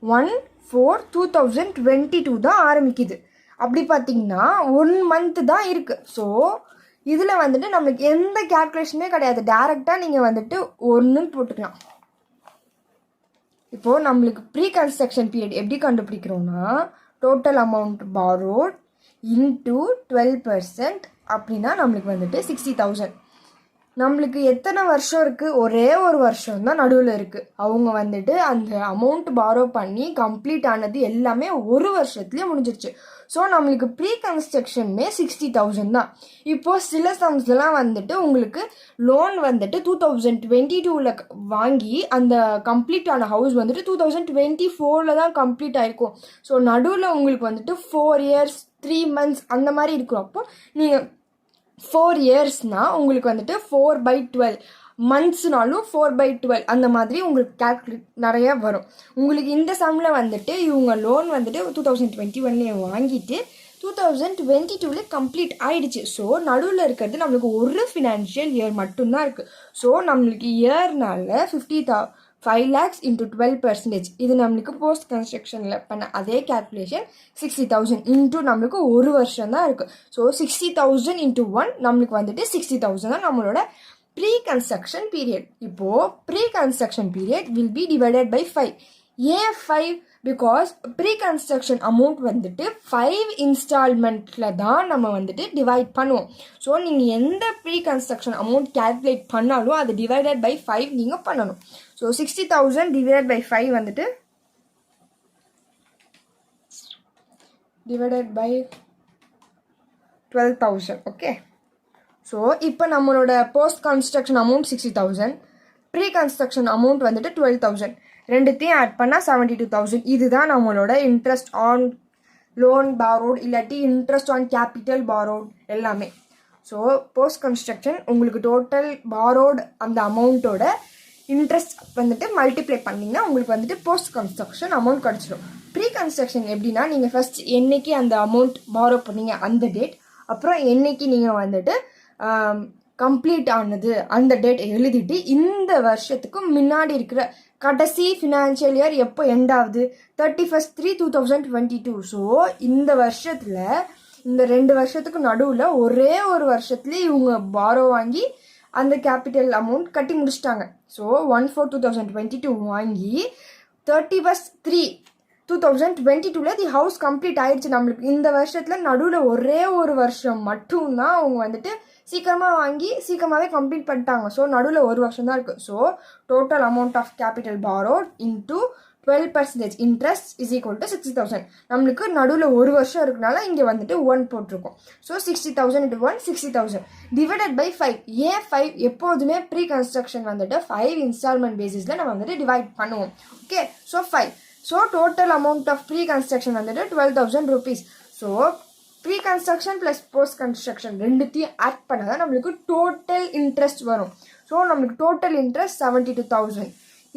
1/4/2022 தான் ஆரம்பிக்குது. அப்படி பார்த்தீங்கன்னா 1 month தான் இருக்குது. ஸோ இதில் வந்துட்டு நம்மளுக்கு எந்த கேல்குலேஷனே கிடையாது. டேரெக்டாக நீங்கள் வந்துட்டு 1 போட்டுக்கலாம். இப்போது நம்மளுக்கு ப்ரீ கன்ஸ்ட்ரக்ஷன் பீரியட் எப்படி கண்டுபிடிக்கிறோன்னா டோட்டல் அமௌண்ட் பாரோட் இன்ட்டு 12% அப்படின்னா நம்மளுக்கு வந்துட்டு 60,000. நம்மளுக்கு எத்தனை வருஷம் இருக்குது? ஒரே ஒரு வருஷம் தான் நடுவில் இருக்குது. அவங்க வந்துட்டு அந்த அமௌண்ட் பாரோ பண்ணி கம்ப்ளீட் ஆனது எல்லாமே ஒரு வருஷத்துலேயே முடிஞ்சிருச்சு. ஸோ நம்மளுக்கு ப்ரீ கன்ஸ்ட்ரக்ஷன்னே 60,000 தான். இப்போது சில சம்ஸ்லாம் வந்துட்டு உங்களுக்கு லோன் வந்துட்டு 2022 வாங்கி அந்த கம்ப்ளீட் ஆன ஹவுஸ் வந்துட்டு 2024 தான் கம்ப்ளீட் ஆகிருக்கும். ஸோ நடுவில் உங்களுக்கு வந்துட்டு 4 years 3 months அந்த மாதிரி இருக்கும். அப்போ நீங்கள் 4 yearsனால் உங்களுக்கு வந்துட்டு 4/12 monthsனாலும் 4/12 அந்த மாதிரி உங்களுக்கு கேல்குலேட் நிறையா வரும். உங்களுக்கு இந்த சம்மில் வந்துட்டு இவங்க லோன் வந்துட்டு 2021 வாங்கிட்டு 2022 கம்ப்ளீட் ஆயிடுச்சு. ஸோ நடுவில் இருக்கிறது நம்மளுக்கு ஒரு ஃபினான்ஷியல் இயர் மட்டும்தான் இருக்குது. ஸோ நம்மளுக்கு இயர்னால 5 lakhs இன்ட்டு 12% இது நம்மளுக்கு போஸ்ட் கன்ஸ்ட்ரக்ஷனில் பண்ண அதே கேல்குலேஷன் 60,000 இன்ட்டு நம்மளுக்கு ஒரு வருஷம் தான் இருக்குது. ஸோ 60,000 இன்ட்டு 1 நம்மளுக்கு வந்துட்டு 60,000 தான் நம்மளோட ப்ரீ கன்ஸ்ட்ரக்ஷன் பீரியட். இப்போது pre construction period will be divided by 5. ஏன் 5? பிகாஸ் ப்ரீ கன்ஸ்ட்ரக்ஷன் அமௌண்ட் வந்துட்டு 5 இன்ஸ்டால்மெண்ட்டில் தான் நம்ம வந்துட்டு டிவைட் பண்ணுவோம். ஸோ நீங்கள் எந்த ப்ரீ கன்ஸ்ட்ரக்ஷன் அமௌண்ட் கேல்குலேட் பண்ணாலும் அது டிவைடட் பை 5 நீங்கள் பண்ணணும். ஸோ 60,000 டிவைடட் பை 5 வந்துட்டு டிவைடட் பை 12,000. ஓகே, ஸோ இப்போ நம்மளோட post construction amount 60,000, pre construction amount வந்துட்டு 12,000, ரெண்டுத்தையும் ஆட் பண்ணால் 72,000. இதுதான் நம்மளோட இன்ட்ரெஸ்ட் ஆன் லோன் பாரோட் இல்லாட்டி இன்ட்ரெஸ்ட் ஆன் கேபிட்டல் பாரோட் எல்லாமே. ஸோ போஸ்ட் கன்ஸ்ட்ரக்ஷன் உங்களுக்கு டோட்டல் பாரோட் அந்த அமௌண்ட்டோட இன்ட்ரெஸ்ட் வந்துட்டு மல்டிப்ளை பண்ணிங்கன்னா உங்களுக்கு வந்துட்டு போஸ்ட் கன்ஸ்ட்ரக்ஷன் அமௌண்ட் கிடச்சிடும். ப்ரீ கன்ஸ்ட்ரக்ஷன் எப்படின்னா நீங்கள் ஃபஸ்ட் என்னைக்கு அந்த அமௌண்ட் பாரோ பண்ணீங்க அந்த டேட், அப்புறம் என்னைக்கு நீங்கள் வந்துட்டு கம்ப்ளீட் ஆனது அந்த டேட் எழுதிட்டு இந்த வருஷத்துக்கு முன்னாடி இருக்கிற கடைசி ஃபினான்ஷியல் இயர் எப்போ எண்ட் ஆகுது 31/3/2022. ஸோ இந்த வருஷத்தில் இந்த 2 வருஷத்துக்கு நடுவில் ஒரே ஒரு வருஷத்துலேயே இவங்க பாரோ வாங்கி அந்த கேபிட்டல் அமௌண்ட் கட்டி முடிச்சிட்டாங்க. ஸோ 1/4/2022 வாங்கி 31/3/2022 தி ஹவுஸ் கம்ப்ளீட் ஆயிடுச்சு. நம்மளுக்கு இந்த வருஷத்தில் நடுவில் ஒரே ஒரு வருஷம் மட்டும்தான் அவங்க வந்துட்டு சீக்கிரமாக வாங்கி சீக்கிரமாகவே கம்ப்ளீட் பண்ணிட்டாங்க. ஸோ நடுவில் ஒரு வருஷம் தான் இருக்குது. So total amount of capital borrowed into 12% interest is equal to 60,000. நம்மளுக்கு நடுவில் ஒரு வருஷம் இருக்குனால இங்கே வந்துட்டு 1 போட்டிருக்கோம். So 60,000 × 1 60,000 divided by 5. ஏன் 5? எப்போதுமே ப்ரீ கன்ஸ்ட்ரக்ஷன் வந்துட்டு 5 இன்ஸ்டால்மெண்ட் பேசிஸில் நம்ம வந்துட்டு டிவைட் பண்ணுவோம். Okay, so 5. So total amount of pre construction வந்துட்டு 12,000 rupees. So pre construction plus post construction ரெண்டுத்தையும் ஆட் பண்ணால் தான் நம்மளுக்கு டோட்டல் இன்ட்ரெஸ்ட் வரும். ஸோ நம்மளுக்கு டோட்டல் இன்ட்ரெஸ்ட் 72,000.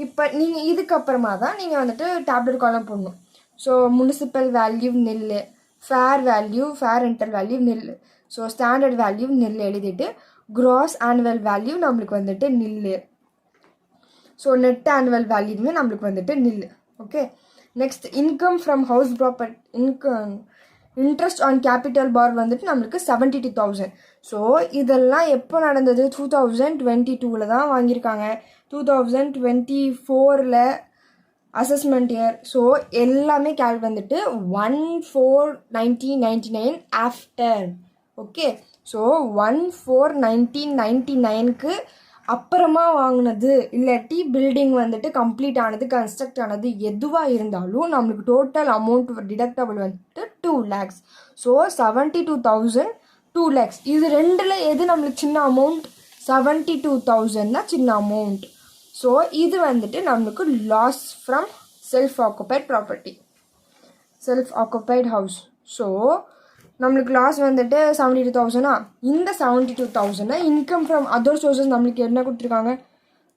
இப்போ நீங்கள் இதுக்கப்புறமா தான் நீங்கள் வந்துட்டு டேப்லெட் காலம் போடணும். ஸோ முனிசிபல் வேல்யூ நில்லு, ஃபேர் ரெண்டல் வேல்யூ நில்லு, ஸோ ஸ்டாண்டர்ட் வேல்யூ நில்லு எழுதிட்டு க்ராஸ் ஆனுவல் வேல்யூ நம்மளுக்கு வந்துட்டு நில்லு, ஸோ நெட் ஆனுவல் வேல்யூமே நம்மளுக்கு வந்துட்டு நில்லு. Okay, next income from house property interest on capital பார் வந்துட்டு நம்மளுக்கு 72,000. ஸோ இதெல்லாம் எப்போ நடந்தது? 2022 தான் வாங்கியிருக்காங்க. 2024 அசஸ்மெண்ட் இயர். ஸோ எல்லாமே வந்துட்டு 1/4/1999 ஆஃப்டர். ஓகே, ஸோ 1/4/1999க்கு அப்புறமா வாங்கினது இல்லாட்டி பில்டிங் வந்துட்டு கம்ப்ளீட் ஆனது கன்ஸ்ட்ரக்ட் ஆனது எதுவாக இருந்தாலும் நம்மளுக்கு டோட்டல் அமௌண்ட் டிடக்டபிள் வந்துட்டு 2 lakhs. So 72,000 2 lakhs. இது ரெண்டில் எது நம்மளுக்கு சின்ன அமௌண்ட்? 72,000 தான் சின்ன அமௌண்ட். ஸோ இது வந்துட்டு நம்மளுக்கு loss from self occupied property, self occupied house. So நம்மளுக்கு லாஸ் வந்துட்டு 72,000. இந்த 72,000 இன்கம் ஃப்ரம் அதர் சோர்ஸஸ் நம்மளுக்கு என்ன கொடுத்துருக்காங்க?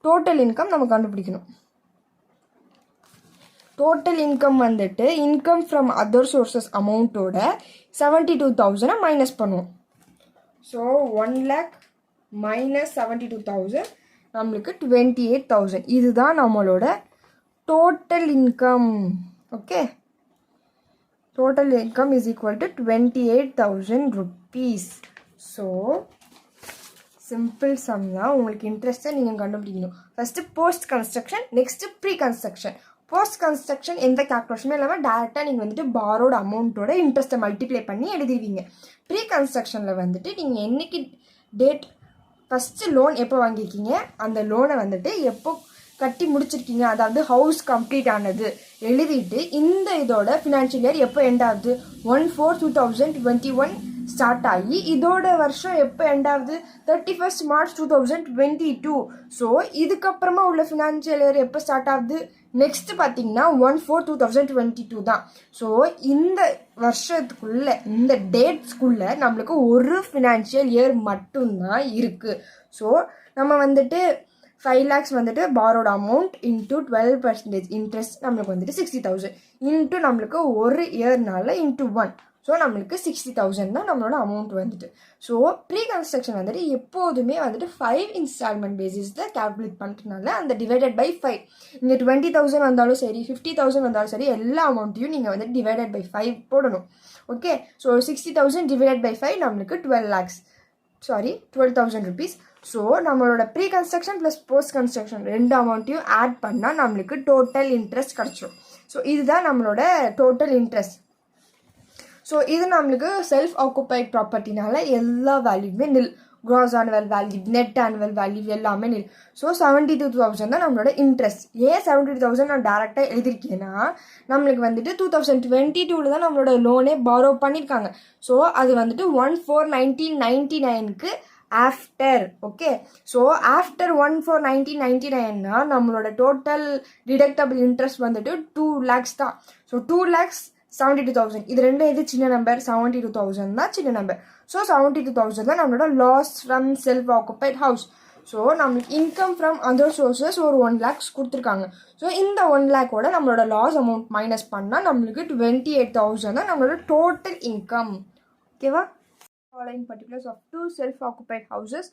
டோட்டல் இன்கம் நம்ம கண்டுபிடிக்கணும். டோட்டல் இன்கம் வந்துட்டு இன்கம் ஃப்ரம் அதர் சோர்ஸஸ் அமௌண்ட்டோட 72,000 மைனஸ் பண்ணுவோம். ஸோ 1 lakh minus 72,000 நம்மளுக்கு 28,000. இதுதான் நம்மளோட டோட்டல் இன்கம். ஓகே, total income is equal to 28,000 rupees. So simple sum தான். உங்களுக்கு இன்ட்ரெஸ்ட்டை நீங்கள் கண்டுபிடிக்கணும். First post construction, next pre construction. Post construction எந்த கேல்குலேஷனுமே இல்லாமல் டேரெக்டாக நீங்கள் வந்துட்டு பாரோட அமௌண்ட்டோட இன்ட்ரெஸ்ட்டை மல்டிப்ளை பண்ணி எழுதிடுவீங்க. ப்ரீ கன்ஸ்ட்ரக்ஷனில் வந்துட்டு நீங்கள் என்னைக்கு டேட் ஃபஸ்ட்டு லோன் எப்போ வாங்கியிருக்கீங்க, அந்த லோனை வந்துட்டு எப்போ கட்டி முடிச்சிருக்கீங்க, அதாவது ஹவுஸ் கம்ப்ளீட் ஆனது எழுதிட்டு இந்த இதோட ஃபினான்ஷியல் இயர் எப்போ எண்ட் ஆகுது 1/4/2021 ஸ்டார்ட் ஆகி இதோட வருஷம் எப்போ எண்ட் ஆகுது 31st March 2022. ஸோ இதுக்கப்புறமா உள்ள ஃபினான்ஷியல் இயர் எப்போ ஸ்டார்ட் ஆகுது? நெக்ஸ்ட் பார்த்தீங்கன்னா 1/4/2022 தான். ஸோ இந்த வருஷத்துக்குள்ள இந்த டேட்ஸ்குள்ள நம்மளுக்கு ஒரு ஃபினான்ஷியல் இயர் மட்டும்தான் இருக்குது. ஸோ நம்ம வந்துட்டு 5 lakhs வந்துட்டு பாரோட அமௌண்ட் இன்ட்டு 12% இன்ட்ரெஸ்ட் நம்மளுக்கு வந்துட்டு 60,000 இன்ட்டு நம்மளுக்கு ஒரு இயர்னால இன்ட்டு 1. ஸோ நம்மளுக்கு 60,000 தான் நம்மளோட அமௌண்ட் வந்துட்டு. ஸோ ப்ரீ கன்ஸ்ட்ரக்ஷன் வந்துட்டு எப்போதுமே வந்துட்டு 5 இன்ஸ்டால்மெண்ட் பேசிஸில் கால்குலேட் பண்ணுறதுனால அந்த டிவைடட் பை 5 இங்கே 20,000 வந்தாலும் சரி 50,000 வந்தாலும் சரி எல்லா அமௌண்ட்டையும் நீங்கள் வந்துட்டு டிவைடட் பை 5 போடணும். ஓகே, ஸோ 60,000 டிவைடட் பை 5 நம்மளுக்கு 12,000 rupees. ஸோ நம்மளோட pre construction plus post construction ரெண்டு அமௌண்ட்டையும் ஆட் பண்ணால் நம்மளுக்கு டோட்டல் இன்ட்ரெஸ்ட் கிடச்சிடும். ஸோ இதுதான் நம்மளோட டோட்டல் இன்ட்ரெஸ்ட். ஸோ இது நம்மளுக்கு செல்ஃப் ஆக்குபைட் ப்ராப்பர்ட்டினால எல்லா வேல்யூமே நில். Cross annual value, net annual value எல்லாமே நில். ஸோ 72,000 தான் நம்மளோட இன்ட்ரெஸ்ட். ஏன் 72,000 நான் டேரெக்டாக எழுதியிருக்கேன்னா, நம்மளுக்கு வந்துட்டு 2022 தான் நம்மளோட லோனே பாரோ பண்ணியிருக்காங்க. ஸோ அது வந்துட்டு 1/4/1999க்கு ஆஃப்டர். ஓகே, ஸோ ஆஃப்டர் 1/4/1999னா நம்மளோட டோட்டல் டிடக்டபிள் இன்ட்ரெஸ்ட் வந்துட்டு 2 lakhs தான். ஸோ 2,72,000 இது ரெண்டும் எது சின்ன நம்பர்? 72,000 தான் சின்ன நம்பர். ஸோ 72,000 தான் நம்மளோட loss from self occupied house. So நம்மளுக்கு இன்கம் ஃப்ரம் அதர் சோர்ஸஸ் ஒரு 1 lakhs கொடுத்துருக்காங்க. ஸோ இந்த 1 lakh நம்மளோட லாஸ் அமௌண்ட் மைனஸ் பண்ணால் நம்மளுக்கு 28,000 தான் நம்மளோட டோட்டல் இன்கம். ஓகேவா? Following particulars of 2 self-occupied houses.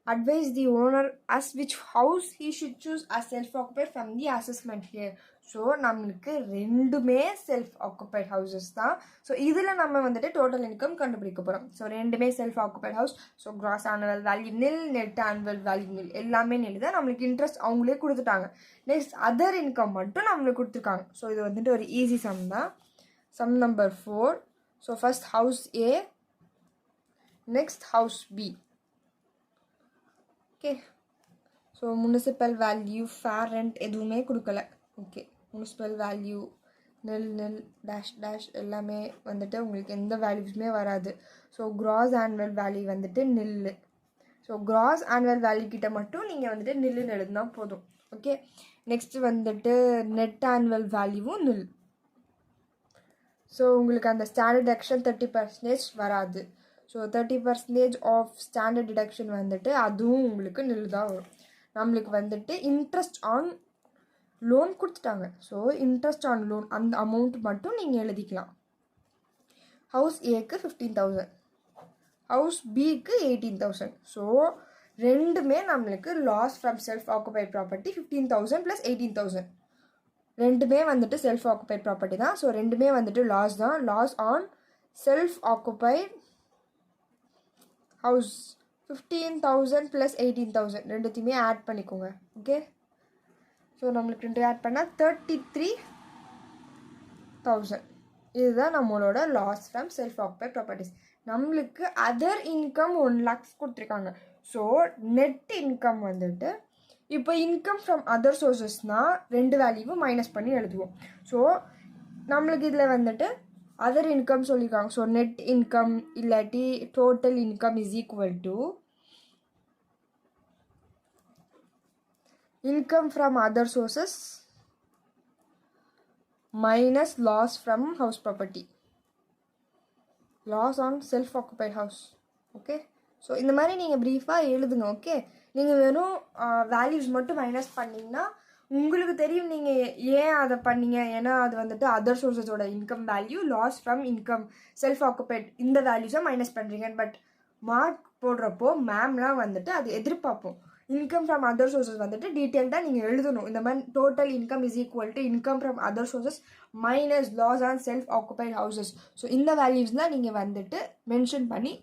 Advise the owner as which house he should choose as self-occupied from the assessment here. So நம்மளுக்கு ரெண்டுமே செல்ஃப் ஆக்குபைட் ஹவுசஸ் தான். ஸோ இதில் நம்ம வந்துட்டு டோட்டல் இன்கம் கண்டுபிடிக்க போகிறோம். ஸோ ரெண்டுமே self occupied house. So cross annual value நில், நெட் ஆனுவல் வேல்யூ நில், எல்லாமே நில் தான். நம்மளுக்கு இன்ட்ரெஸ்ட் அவங்களே கொடுத்துட்டாங்க. நெக்ஸ்ட் அதர் இன்கம் மட்டும் நம்மளுக்கு கொடுத்துருக்காங்க. ஸோ இது வந்துட்டு ஒரு ஈஸி சம் தான். Sum number 4. So first house A, next house B. Okay, so municipal value, fair rent எதுவுமே கொடுக்கல. ஓகே, முனிசிபல் வேல்யூ நெல் நெல் டேஷ் டேஷ் எல்லாமே வந்துட்டு உங்களுக்கு எந்த வேல்யூஸுமே வராது. ஸோ கிராஸ் ஆனுவல் வேல்யூ வந்துட்டு நில். ஸோ கிராஸ் ஆனுவல் வேல்யூ கிட்ட மட்டும் நீங்கள் வந்துட்டு நில்லுன்னு எழுதுனா போதும். ஓகே, நெக்ஸ்ட்டு வந்துட்டு நெட் ஆனுவல் வேல்யூவும் நில். ஸோ உங்களுக்கு அந்த ஸ்டாண்டர்ட் டிடக்ஷன் 30% வராது. ஸோ 30% ஆஃப் ஸ்டாண்டர்ட் டிடக்ஷன் வந்துட்டு அதுவும் உங்களுக்கு நில் தான் வரும். நம்மளுக்கு வந்துட்டு இன்ட்ரெஸ்ட் ஆன் லோன் கொடுத்துட்டாங்க. ஸோ இன்ட்ரெஸ்ட் ஆன் லோன் அந்த அமௌண்ட் மட்டும் நீங்கள் எழுதிக்கலாம். ஹவுஸ் ஏக்கு 15,000, ஹவுஸ் பிக்கு 18,000. ஸோ ரெண்டுமே நம்மளுக்கு loss from self occupied property 15,000 + 18,000. ரெண்டுமே வந்துட்டு செல்ஃப் ஆக்குபைட் ப்ராப்பர்ட்டி தான். ஸோ ரெண்டுமே வந்துட்டு லாஸ் தான். Loss on self occupied house 15,000 + 18,000 ரெண்டுத்தையுமே ஆட் பண்ணிக்கோங்க. ஓகே, ஸோ நம்மளுக்கு ரெண்டு ஆட் பண்ணால் 33,000. இதுதான் நம்மளோட loss from self occupied properties. நம்மளுக்கு அதர் இன்கம் 1 lakhs கொடுத்துருக்காங்க. ஸோ நெட் இன்கம் வந்துட்டு இப்போ இன்கம் ஃப்ரம் அதர் சோர்ஸஸ்னால் ரெண்டு வேல்யூவும் மைனஸ் பண்ணி எழுதுவோம். ஸோ நம்மளுக்கு இதில் வந்துட்டு அதர் இன்கம் சொல்லியிருக்காங்க. ஸோ நெட் இன்கம் இல்லாட்டி total income is equal to income from other sources minus loss from house property, loss on self occupied house. Okay, so இந்த மாதிரி நீங்கள் ப்ரீஃபாக எழுதுங்க. ஓகே, நீங்கள் வெறும் வேல்யூஸ் மட்டும் மைனஸ் பண்ணிங்கன்னா உங்களுக்கு தெரியும் நீங்கள் ஏன் அதை பண்ணீங்க. ஏன்னா அது வந்துட்டு அதர் சோர்ஸஸோட income value, loss from income self occupied இந்த வேல்யூஸை மைனஸ் பண்ணுறீங்க. பட் மார்க் போடுறப்போ மேம்லாம் வந்துட்டு அது எதிர்பார்ப்போம். இன்கம் ஃப்ரம் அதர் சோர்ஸஸ் வந்துட்டு டீட்டெயில்டாக நீங்கள் எழுதணும். இந்த மாதிரி total income is equal to income from other sources minus loss on self occupied houses. So இந்த வேல்யூஸ்லாம் நீங்கள் வந்துட்டு மென்ஷன் பண்ணி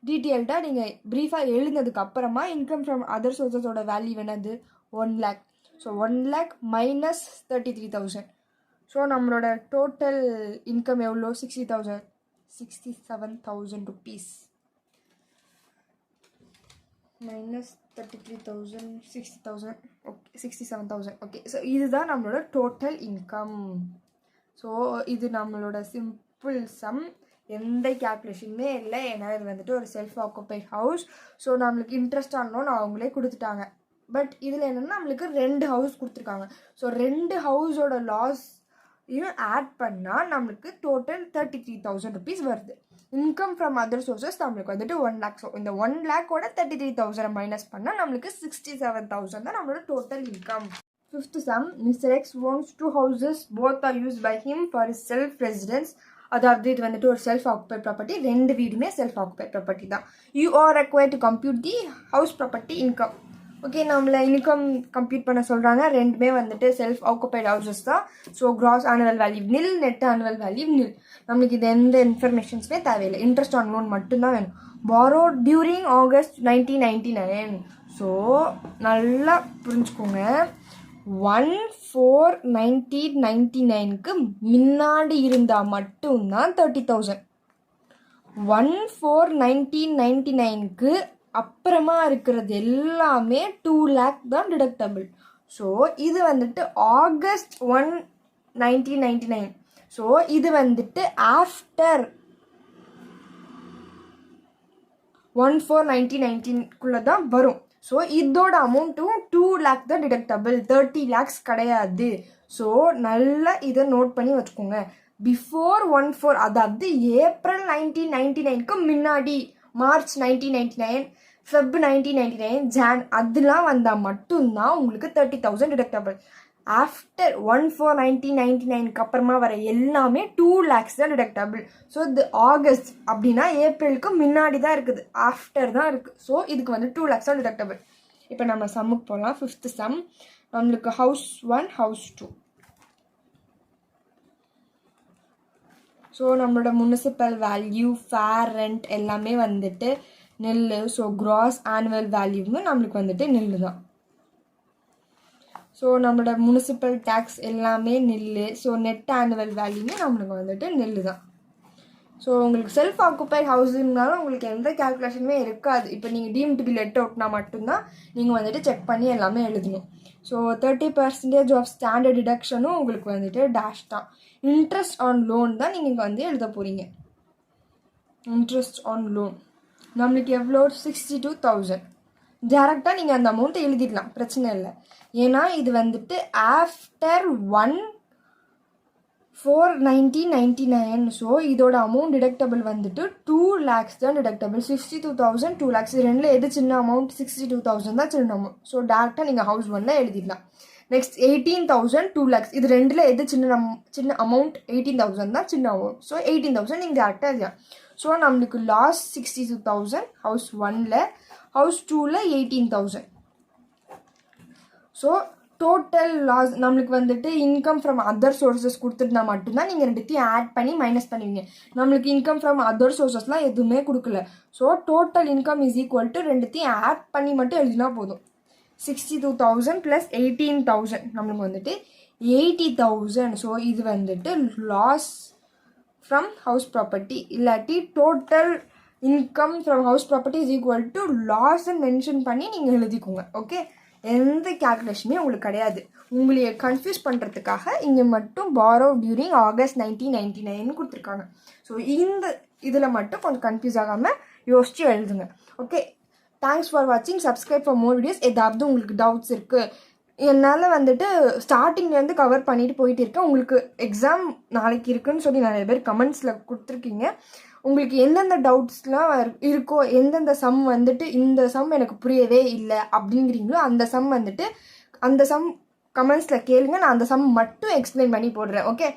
டீட்டெயில்டாக நீங்கள் ப்ரீஃபாக எழுந்ததுக்கு அப்புறமா இன்கம் ஃப்ரம் அதர் சோர்ஸஸோட வேல்யூ என்னது 1 lakh. So 1 lakh minus 33,000. So நம்மளோட டோட்டல் இன்கம் எவ்வளோ? 67,000 rupees. Minus 33,000 60,000. Okay, 67,000. Okay, so இதுதான் நம்மளோட டோட்டல் இன்கம். ஸோ இது நம்மளோட சிம்பிள் சம். எந்த கேல்குலேஷனுமே இல்லை. ஏன்னா இது வந்துட்டு ஒரு செல்ஃப் ஆக்குபைட் ஹவுஸ். ஸோ நம்மளுக்கு இன்ட்ரெஸ்ட் ஆனோன்னு அவங்களே கொடுத்துட்டாங்க. பட் இதில் என்னென்னா நம்மளுக்கு 2 ஹவுஸ் கொடுத்துருக்காங்க. ஸோ 2 ஹவுஸோட லாஸ் ஆட் பண்ணால் நம்மளுக்கு டோட்டல் 33,000 rupees வருது. இன்கம் ஃப்ரம் அதர் சோர்ஸஸ் நம்மளுக்கு வந்துட்டு 1 lakh. ஸோ இந்த 1 lakhோட 33,000 மைனஸ் பண்ணால் நம்மளுக்கு 67,000 தான் நம்மளோட டோட்டல் income. Fifth sum, Mr. X owns 2 houses. Both are used by him for his self residence. அதாவது இது வந்துட்டு ஒரு செல்ஃப் ஆக்குபைட் ப்ராப்பர்ட்டி. 2 வீடுமே செல்ஃப் ஆக்குபைட் ப்ராப்பர்ட்டி தான். You are required to compute the house property income. Okay, நம்மளை income compute பண்ண சொல்கிறாங்க. ரெண்டுமே வந்துட்டு செல்ஃப் ஆக்குபைட் ஹவுசஸ் தான். ஸோ கிராஸ் ஆனுவல் வேல்யூ நில், நெட் ஆனுவல் வேல்யூ நில். நம்மளுக்கு இது எந்த இன்ஃபர்மேஷன்ஸுமே தேவையில்லை. இன்ட்ரெஸ்ட் ஆன் லோன் மட்டும்தான் வேணும். borrowed during August 1999. ஸோ நல்லா புரிஞ்சுக்கோங்க. 14,1999க்கு முன்னாடி இருந்தால் மட்டும்தான் 30,000. 14,1999க்கு அப்புறமா இருக்கிறது எல்லாமே 2 lakh தான் டிடக்டபிள். ஸோ இது வந்துட்டு August 1, 1999. ஸோ இது வந்துட்டு ஆஃப்டர் 14,1999 தான் வரும். ஸோ இதோட அமௌண்ட்டும் 2 lakh தான் டிடக்டபிள், 30 lakhs கிடையாது. ஸோ நல்லா இதை நோட் பண்ணி வச்சுக்கோங்க. பிஃபோர் 14, அதாவது ஏப்ரல் 1999க்கு முன்னாடி, மார்ச் 1999, ஃபெப் 1999, ஜான் அதெல்லாம் வந்தால் மட்டும்தான் உங்களுக்கு 30,000 டிடக்டபிள். ஆஃப்டர் 14,1999க்கு அப்புறமா வர எல்லாமே 2 lakhs தான் டிடக்டபிள். ஸோ இது ஆகஸ்ட் அப்படின்னா ஏப்ரலுக்கு முன்னாடி தான் இருக்குது, ஆஃப்டர் தான் இருக்குது. ஸோ இதுக்கு வந்து 2 lakhs தான் டிடக்டபிள். இப்போ நம்ம சம்முக்கு போகலாம். 5th சம் நம்மளுக்கு ஹவுஸ் 1, ஹவுஸ் 2. ஸோ நம்மளோட முனிசிபல் வேல்யூ, ஃபேர், ரெண்ட் எல்லாமே வந்துட்டு நெல். ஸோ கிராஸ் ஆனுவல் வேல்யூவும் நம்மளுக்கு வந்துட்டு நெல் தான். ஸோ நம்மளோட முனிசிபல் டேக்ஸ் எல்லாமே நெல். ஸோ நெட் ஆனுவல் வேல்யூமே நம்மளுக்கு வந்துட்டு நெல் தான். ஸோ உங்களுக்கு செல்ஃப் ஆக்குப்பைட் ஹவுஸுனாலும் உங்களுக்கு எந்த கேல்குலேஷனுமே இருக்காது. இப்போ நீங்கள் டீம் டு பி லெட் அவுட்னா மட்டும்தான் நீங்கள் வந்துட்டு செக் பண்ணி எல்லாமே எழுதணும். ஸோ 30% ஆஃப் ஸ்டாண்டர்ட் டிடக்ஷனும் உங்களுக்கு வந்துட்டு டேஷ் தான். இன்ட்ரெஸ்ட் ஆன் லோன் தான் நீங்கள் வந்து எழுத போகிறீங்க. இன்ட்ரெஸ்ட் ஆன் லோன் நம்மளுக்கு எவ்வளோ? 62,000. டேரெக்டாக நீங்கள் அந்த அமௌண்ட்டை எழுதிடலாம், பிரச்சனை இல்லை. ஏன்னா இது வந்துட்டு ஆஃப்டர் 1/4/1999. ஸோ இதோட அமௌண்ட் டிடக்டபிள் வந்துட்டு 2 lakhs தான் டிடக்டபிள். 62,000, 2 lakhs ரெண்டில் எது சின்ன அமௌண்ட்? 62,000 தான் சின்ன அமௌண்ட். ஸோ டேரெக்டாக நீங்கள் ஹவுஸ் 1ல எழுதிடலாம். நெக்ஸ்ட் 18,000, 2 lakhs இது ரெண்டில் எது சின்ன அமௌண்ட்? 18,000 தான் சின்ன அமௌண்ட். ஸோ 18,000 நீங்கள் டேரெக்டாக எழுதலாம். ஸோ நம்மளுக்கு லாஸ் 62,000 ஹவுஸ் 1ல, ஹவுஸ் 2ல 18,000. ஸோ டோட்டல் லாஸ் நம்மளுக்கு வந்துட்டு இன்கம் ஃப்ரம் அதர் சோர்ஸஸ் கொடுத்துருந்தா மட்டும்தான் நீங்கள் ரெண்டுத்தையும் ஆட் பண்ணி மைனஸ் பண்ணுவீங்க. நம்மளுக்கு இன்கம் ஃப்ரம் அதர் சோர்ஸஸ்லாம் எதுவுமே கொடுக்கல. So total income is equal to ரெண்டுத்தையும் ஆட் பண்ணி மட்டும் எழுதினா போதும். 62,000 + 18,000 நம்மளுக்கு வந்துட்டு 80,000. ஸோ இது வந்துட்டு லாஸ் ஃப்ரம் ஹவுஸ் ப்ராப்பர்ட்டி. இல்லாட்டி total income from house property is equal to லாஸ்ன்னு மென்ஷன் பண்ணி நீங்கள் எழுதிக்கோங்க. ஓகே, எந்த கேல்குலேஷனுமே உங்களுக்கு கிடையாது. உங்களைய கன்ஃபியூஸ் பண்ணுறதுக்காக இங்கே மட்டும் பாரோ டியூரிங் ஆகஸ்ட் 1999 கொடுத்துருக்காங்க. ஸோ இந்த இதில் மட்டும் கொஞ்சம் கன்ஃபியூஸ் ஆகாமல் யோசிச்சு எழுதுங்க. ஓகே, தேங்க்ஸ் ஃபார் வாட்சிங். Subscribe for more videos. ஏதாவது உங்களுக்கு டவுட்ஸ் இருக்குது, என்னால் வந்துட்டு ஸ்டார்டிங்லேருந்து கவர் பண்ணிட்டு போயிட்டு இருக்கேன். உங்களுக்கு எக்ஸாம் நாளைக்கு இருக்குன்னு சொல்லி நிறைய பேர் கமெண்ட்ஸில் கொடுத்துருக்கீங்க. உங்களுக்கு எந்தெந்த டவுட்ஸ்லாம் இருக்கோ, எந்தெந்த சம் வந்துட்டு இந்த சம் எனக்கு புரியவே இல்லை அப்படிங்கிறீங்களோ அந்த சம் வந்துட்டு அந்த சம் கமெண்ட்ஸில் கேளுங்க. நான் அந்த சம் மட்டும் எக்ஸ்பிளைன் பண்ணி போடுறேன். ஓகே.